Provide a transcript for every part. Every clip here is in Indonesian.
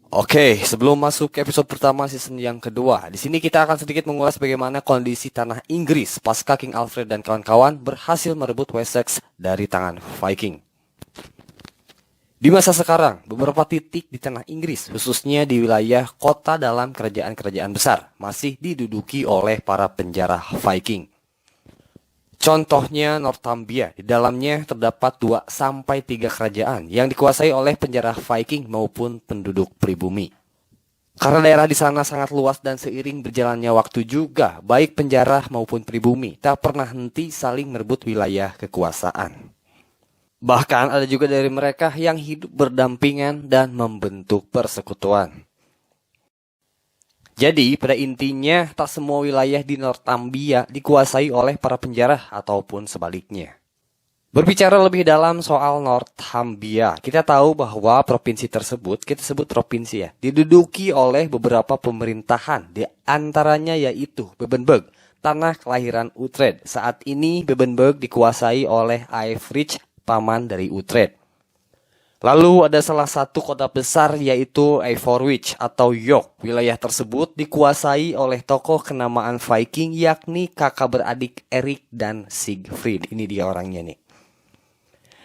Oke, sebelum masuk ke episode pertama season yang kedua, di sini kita akan sedikit mengulas bagaimana kondisi tanah Inggris pasca King Alfred dan kawan-kawan berhasil merebut Wessex dari tangan Viking. Di masa sekarang, beberapa titik di tanah Inggris, khususnya di wilayah kota dalam kerajaan-kerajaan besar, masih diduduki oleh para penjara Viking. Contohnya Northumbria, di dalamnya terdapat 2-3 kerajaan yang dikuasai oleh penjara Viking maupun penduduk pribumi. Karena daerah di sana sangat luas dan seiring berjalannya waktu juga, baik penjara maupun pribumi tak pernah henti saling merebut wilayah kekuasaan. Bahkan ada juga dari mereka yang hidup berdampingan dan membentuk persekutuan. Jadi, pada intinya, tak semua wilayah di Northumbria dikuasai oleh para penjara ataupun sebaliknya. Berbicara lebih dalam soal Northumbria, kita tahu bahwa provinsi tersebut, kita sebut provinsi ya, diduduki oleh beberapa pemerintahan, di antaranya yaitu Bebbanburg, tanah kelahiran Uhtred. Saat ini Bebbanburg dikuasai oleh Aelfric, paman dari Uhtred. Lalu ada salah satu kota besar yaitu Eivor-Witch atau York. Wilayah tersebut dikuasai oleh tokoh kenamaan Viking yakni kakak beradik Erik dan Siegfried. Ini dia orangnya nih.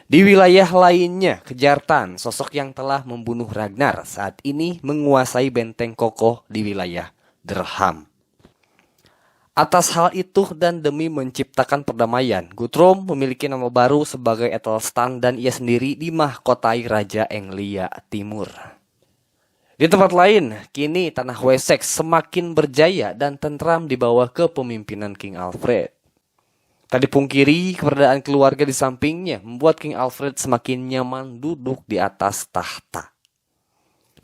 Di wilayah lainnya, Kejartan, sosok yang telah membunuh Ragnar, saat ini menguasai benteng kokoh di wilayah Durham. Atas hal itu dan demi menciptakan perdamaian, Guthrum memiliki nama baru sebagai Ethelstan dan ia sendiri dimahkotai Raja Englia Timur. Di tempat lain, kini tanah Wessex semakin berjaya dan tentram di bawah kepemimpinan King Alfred. Tak dipungkiri, keberadaan keluarga di sampingnya membuat King Alfred semakin nyaman duduk di atas tahta.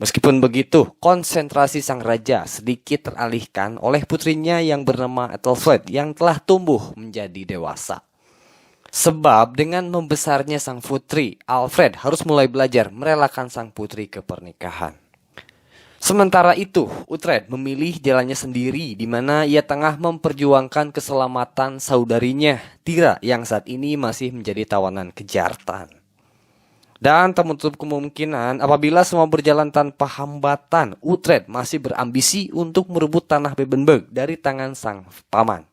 Meskipun begitu, konsentrasi sang raja sedikit teralihkan oleh putrinya yang bernama Ethelflaed yang telah tumbuh menjadi dewasa. Sebab dengan membesarnya sang putri, Alfred harus mulai belajar merelakan sang putri ke pernikahan. Sementara itu, Uhtred memilih jalannya sendiri di mana ia tengah memperjuangkan keselamatan saudarinya, Thyra, yang saat ini masih menjadi tawanan Kejartan. Dan tak menutup kemungkinan apabila semua berjalan tanpa hambatan, Uhtred masih berambisi untuk merebut tanah Bebbanburg dari tangan sang paman.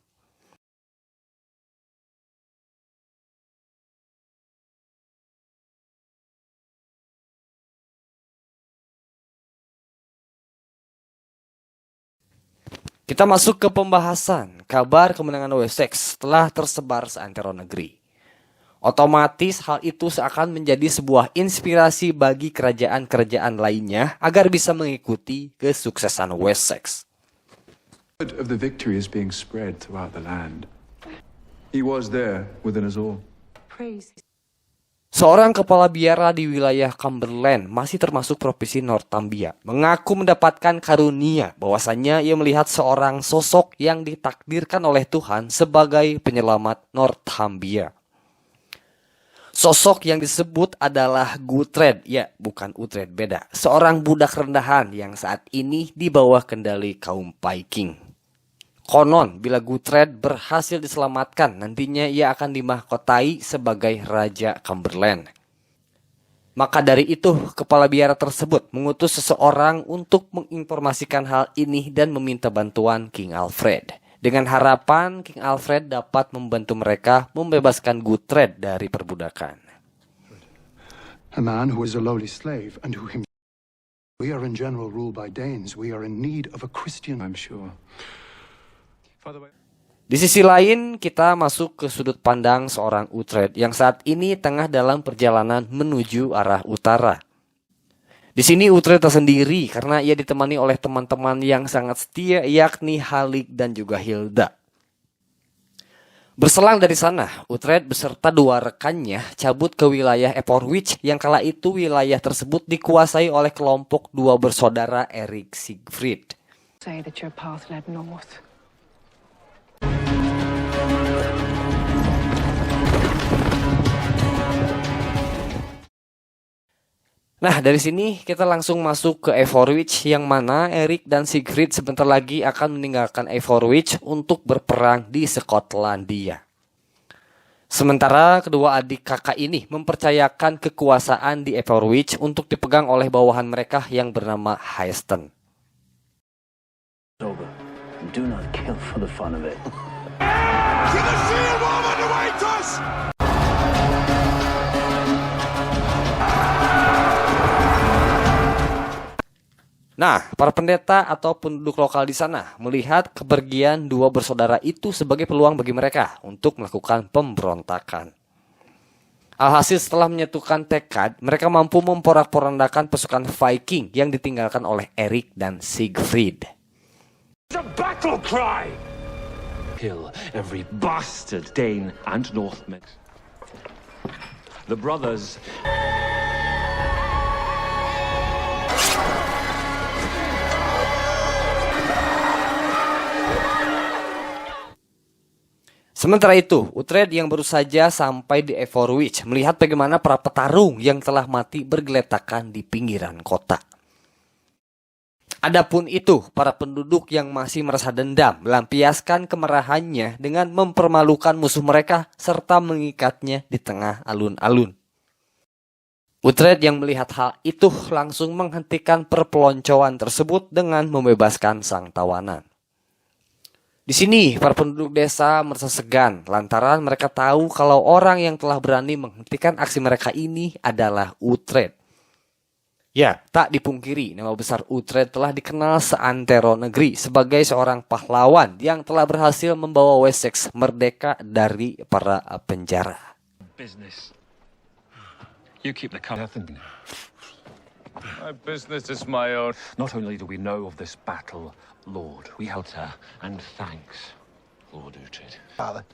Kita masuk ke pembahasan kabar kemenangan Wessex telah tersebar seantero negeri. Otomatis hal itu seakan menjadi sebuah inspirasi bagi kerajaan-kerajaan lainnya agar bisa mengikuti kesuksesan Wessex. Word of the victory is being spread throughout the land. He was there within us all. Seorang kepala biara di wilayah Cumberland, masih termasuk provinsi Northumbria, mengaku mendapatkan karunia bahwasannya ia melihat seorang sosok yang ditakdirkan oleh Tuhan sebagai penyelamat Northumbria. Sosok yang disebut adalah Guthred, ya bukan Uhtred, beda. Seorang budak rendahan yang saat ini di bawah kendali kaum Viking. Konon, bila Guthred berhasil diselamatkan, nantinya ia akan dimahkotai sebagai Raja Cumberland. Maka dari itu, kepala biara tersebut mengutus seseorang untuk menginformasikan hal ini dan meminta bantuan King Alfred. Dengan harapan King Alfred dapat membantu mereka membebaskan Guthred dari perbudakan. A man who is a lowly slave and who himself. We are in general ruled by Danes. We are in need of a Christian. I'm sure. Di sisi lain, kita masuk ke sudut pandang seorang Uhtred yang saat ini tengah dalam perjalanan menuju arah utara. Di sini Uhtred tersendiri karena ia ditemani oleh teman-teman yang sangat setia yakni Halik dan juga Hilda. Berselang dari sana, Uhtred beserta 2 rekannya cabut ke wilayah Eivor-Witch yang kala itu wilayah tersebut dikuasai oleh kelompok 2 bersaudara Erik Siegfried. Say that your path led north. Nah, dari sini kita langsung masuk ke Eivor-Witch yang mana Erik dan Siegfried sebentar lagi akan meninggalkan Eivor-Witch untuk berperang di Skotlandia. Sementara kedua adik kakak ini mempercayakan kekuasaan di Everwich untuk dipegang oleh bawahan mereka yang bernama Hayston. Sober. Do not kill for the fun of it. Nah, para pendeta atau penduduk lokal di sana melihat kepergian dua bersaudara itu sebagai peluang bagi mereka untuk melakukan pemberontakan. Alhasil setelah menyatukan tekad, mereka mampu memporak-porandakan pasukan Viking yang ditinggalkan oleh Erik dan Siegfried. The battle cry! Kill every bastard Dane and Northman. The brothers... Sementara itu, Uhtred yang baru saja sampai di Everwich melihat bagaimana para petarung yang telah mati bergeletakan di pinggiran kota. Adapun itu, para penduduk yang masih merasa dendam melampiaskan kemarahannya dengan mempermalukan musuh mereka serta mengikatnya di tengah alun-alun. Uhtred yang melihat hal itu langsung menghentikan perpeloncoan tersebut dengan membebaskan sang tawanan. Di sini, para penduduk desa merasa segan lantaran mereka tahu kalau orang yang telah berani menghentikan aksi mereka ini adalah Uhtred. Ya, tak dipungkiri, nama besar Uhtred telah dikenal seantero negeri sebagai seorang pahlawan yang telah berhasil membawa Wessex merdeka dari para penjara. Business. You keep the cover. My business is my own. Not only do we know of this battle, Lord, we held her, and thanks, Lord Uhtred. Father.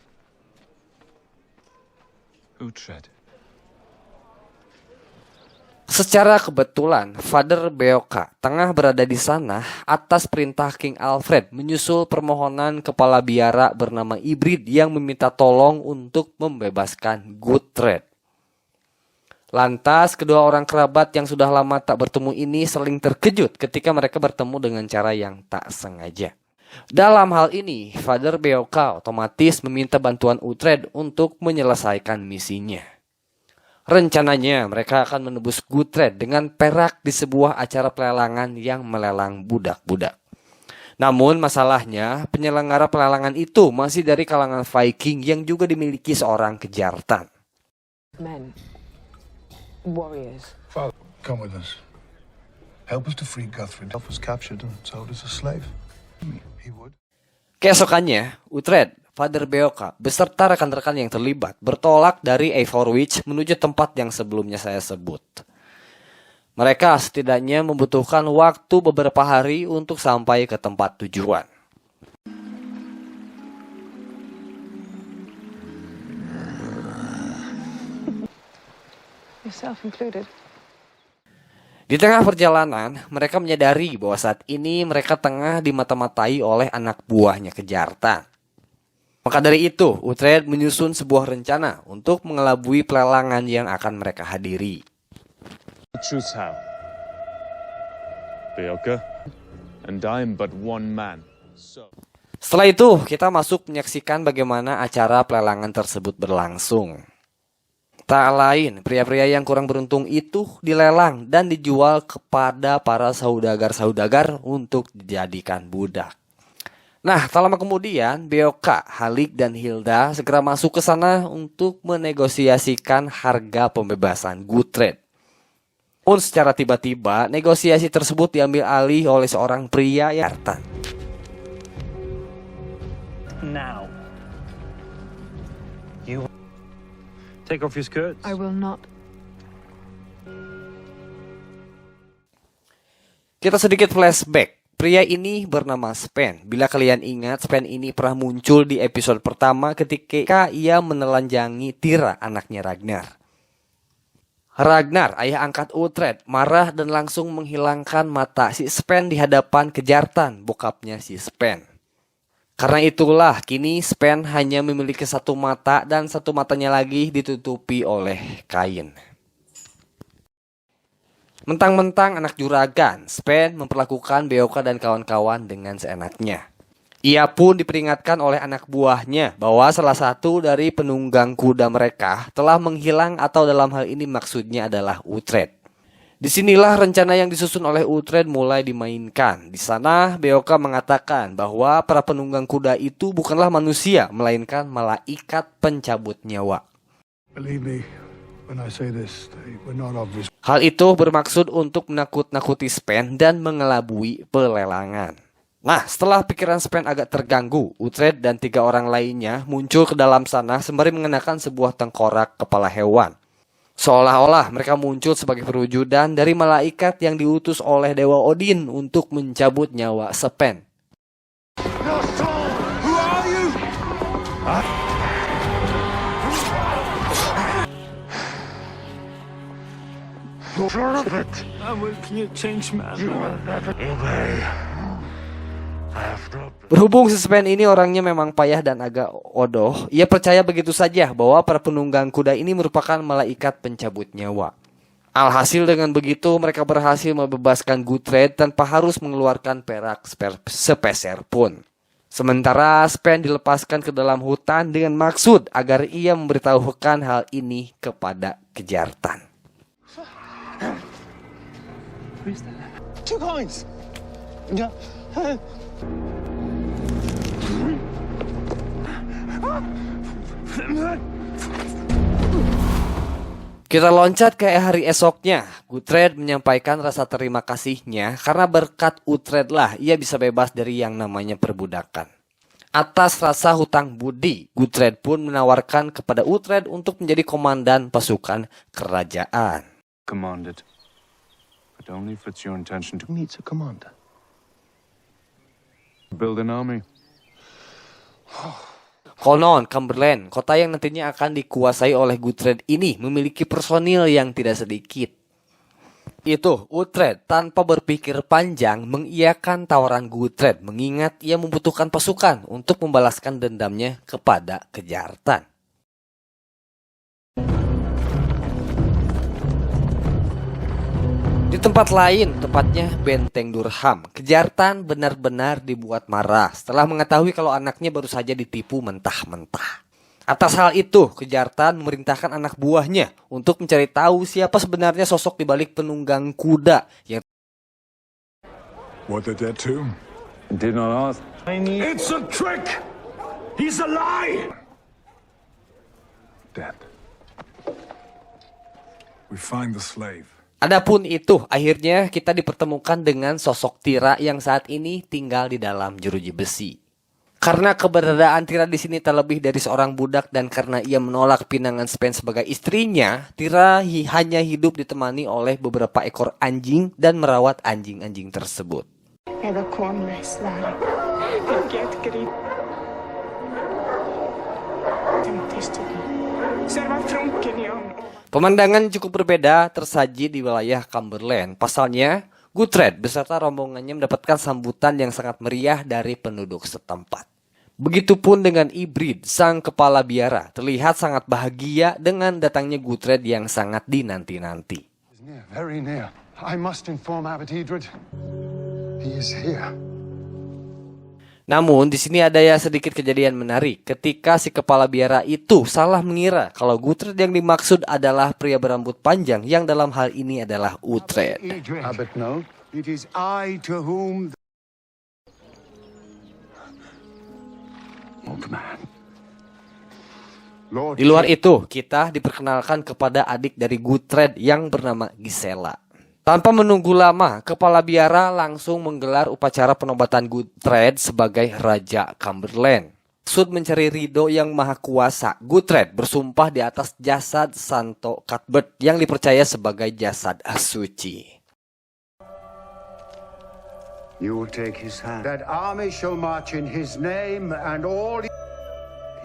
Uhtred. Secara kebetulan, Father Beoka tengah berada di sana atas perintah King Alfred menyusul permohonan kepala biara bernama Ibrid yang meminta tolong untuk membebaskan Guthred. Lantas, kedua orang kerabat yang sudah lama tak bertemu ini saling terkejut ketika mereka bertemu dengan cara yang tak sengaja. Dalam hal ini, Father Beoka otomatis meminta bantuan Uhtred untuk menyelesaikan misinya. Rencananya, mereka akan menebus Guthred dengan perak di sebuah acara pelelangan yang melelang budak-budak. Namun masalahnya, penyelenggara pelelangan itu masih dari kalangan Viking yang juga dimiliki seorang kejartan. Men. Warriors. Father, come with us. Help us to free Guthrie. Elf was captured and sold as a slave. He would. Keesokannya, Uhtred, Father Beoka, beserta rekan-rekan yang terlibat bertolak dari Everwich menuju tempat yang sebelumnya saya sebut. Mereka setidaknya membutuhkan waktu beberapa hari untuk sampai ke tempat tujuan. Yourself included. Di tengah perjalanan, mereka menyadari bahwa saat ini mereka tengah dimata-matai oleh anak buahnya kejartan. Maka dari itu, Uhtred menyusun sebuah rencana untuk mengelabui pelelangan yang akan mereka hadiri. Choose how. Beoka, and I'm but one man. So. Setelah itu, kita masuk menyaksikan bagaimana acara pelelangan tersebut berlangsung. Tak lain, pria-pria yang kurang beruntung itu dilelang dan dijual kepada para saudagar-saudagar untuk dijadikan budak. Nah, tak lama kemudian, Beoka, Halik, dan Hilda segera masuk ke sana untuk menegosiasikan harga pembebasan Guthred. Pun secara tiba-tiba, negosiasi tersebut diambil alih oleh seorang pria yang jartan. Now. You take off your skirts. I will not. Kita sedikit flashback. Pria ini bernama Sven. Bila kalian ingat, Sven ini pernah muncul di episode pertama ketika ia menelanjangi Thyra, anaknya Ragnar. Ragnar, ayah angkat Uhtred, marah dan langsung menghilangkan mata si Sven di hadapan kejartan, bokapnya si Sven. Karena itulah, kini Sven hanya memiliki satu mata dan satu matanya lagi ditutupi oleh kain. Mentang-mentang anak juragan, Sven memperlakukan Beoka dan kawan-kawan dengan seenaknya. Ia pun diperingatkan oleh anak buahnya bahwa salah satu dari penunggang kuda mereka telah menghilang atau dalam hal ini maksudnya adalah Uhtred. Disinilah rencana yang disusun oleh Uhtred mulai dimainkan. Di sana Beocca mengatakan bahwa para penunggang kuda itu bukanlah manusia, melainkan malaikat pencabut nyawa. Believe me when I say this, they were not obvious. Hal itu bermaksud untuk menakut-nakuti Sven dan mengelabui pelelangan. Nah, setelah pikiran Sven agak terganggu, Uhtred dan 3 orang lainnya muncul ke dalam sana sembari mengenakan sebuah tengkorak kepala hewan. Seolah-olah mereka muncul sebagai perwujudan dari malaikat yang diutus oleh Dewa Odin untuk mencabut nyawa Sven. Berhubung si Sven ini orangnya memang payah dan agak odoh, ia percaya begitu saja bahwa para penunggang kuda ini merupakan malaikat pencabut nyawa. Alhasil dengan begitu mereka berhasil membebaskan Guthred tanpa harus mengeluarkan perak sepeser pun. Sementara Sven dilepaskan ke dalam hutan dengan maksud agar ia memberitahukan hal ini kepada Kjartan. 2 coins! Kita loncat ke hari esoknya. Guthred menyampaikan rasa terima kasihnya karena berkat Uhtred lah ia bisa bebas dari yang namanya perbudakan. Atas rasa hutang budi, Guthred pun menawarkan kepada Uhtred untuk menjadi komandan pasukan kerajaan. Commanded. But only if it's your intention to Who needs a commander? build an army. Konon, Cumberland, kota yang nantinya akan dikuasai oleh Guthred ini memiliki personil yang tidak sedikit. Itu, Uhtred tanpa berpikir panjang mengiyakan tawaran Guthred mengingat ia membutuhkan pasukan untuk membalaskan dendamnya kepada Kjartan. Di tempat lain, tepatnya Benteng Durham, Kjartan benar-benar dibuat marah setelah mengetahui kalau anaknya baru saja ditipu mentah-mentah. Atas hal itu, Kjartan memerintahkan anak buahnya untuk mencari tahu siapa sebenarnya sosok di balik penunggang kuda yang What did that too? Did not ask. It's a trick! He's a lie! Dad. We find the slave. Adapun itu, akhirnya kita dipertemukan dengan sosok Tira yang saat ini tinggal di dalam jeruji besi. Karena keberadaan Tira di sini terlebih dari seorang budak dan karena ia menolak pinangan Sven sebagai istrinya, Tira hanya hidup ditemani oleh beberapa ekor anjing dan merawat anjing-anjing tersebut. Pemandangan cukup berbeda tersaji di wilayah Cumberland. Pasalnya, Guthred beserta rombongannya mendapatkan sambutan yang sangat meriah dari penduduk setempat. Begitupun dengan Ibrid, sang kepala biara, terlihat sangat bahagia dengan datangnya Guthred yang sangat dinanti-nanti. Near, very near. I must inform Abbot Edred. He is here. Namun di sini ada ya sedikit kejadian menarik ketika si kepala biara itu salah mengira kalau Guthred yang dimaksud adalah pria berambut panjang yang dalam hal ini adalah Uhtred. Abbot, no. It is I to whom... Oh, command. Lord, Di luar itu, kita diperkenalkan kepada adik dari Guthred yang bernama Gisela. Tanpa menunggu lama, kepala biara langsung menggelar upacara penobatan Guthred sebagai Raja Cumberland. Maksud mencari ridho yang maha kuasa, Guthred bersumpah di atas jasad Santo Cuthbert yang dipercaya sebagai jasad suci. you will take his hand. That army shall march in his name and all...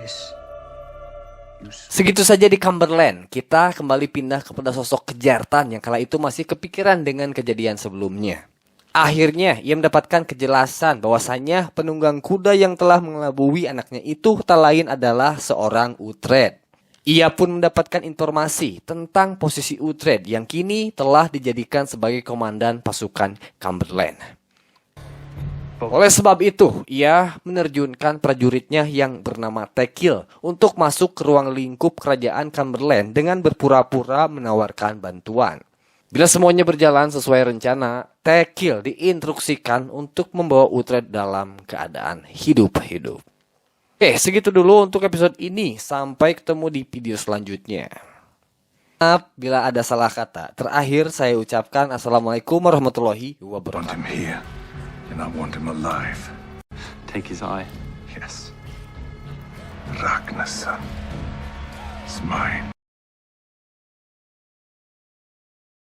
This... Segitu saja di Cumberland, kita kembali pindah kepada sosok Kjartan yang kala itu masih kepikiran dengan kejadian sebelumnya. Akhirnya, ia mendapatkan kejelasan bahwasanya penunggang kuda yang telah mengelabui anaknya itu tak lain adalah seorang Uhtred. Ia pun mendapatkan informasi tentang posisi Uhtred yang kini telah dijadikan sebagai komandan pasukan Cumberland. Oleh sebab itu, ia menerjunkan prajuritnya yang bernama Tekil untuk masuk ke ruang lingkup kerajaan Cumberland dengan berpura-pura menawarkan bantuan. Bila semuanya berjalan sesuai rencana, Tekil diinstruksikan untuk membawa Uhtred dalam keadaan hidup-hidup. Oke, segitu dulu untuk episode ini. Sampai ketemu di video selanjutnya. Maaf bila ada salah kata. Terakhir saya ucapkan Assalamualaikum warahmatullahi wabarakatuh. here, and I want him alive. Take his eye. Yes. Ragnarsson. It's mine.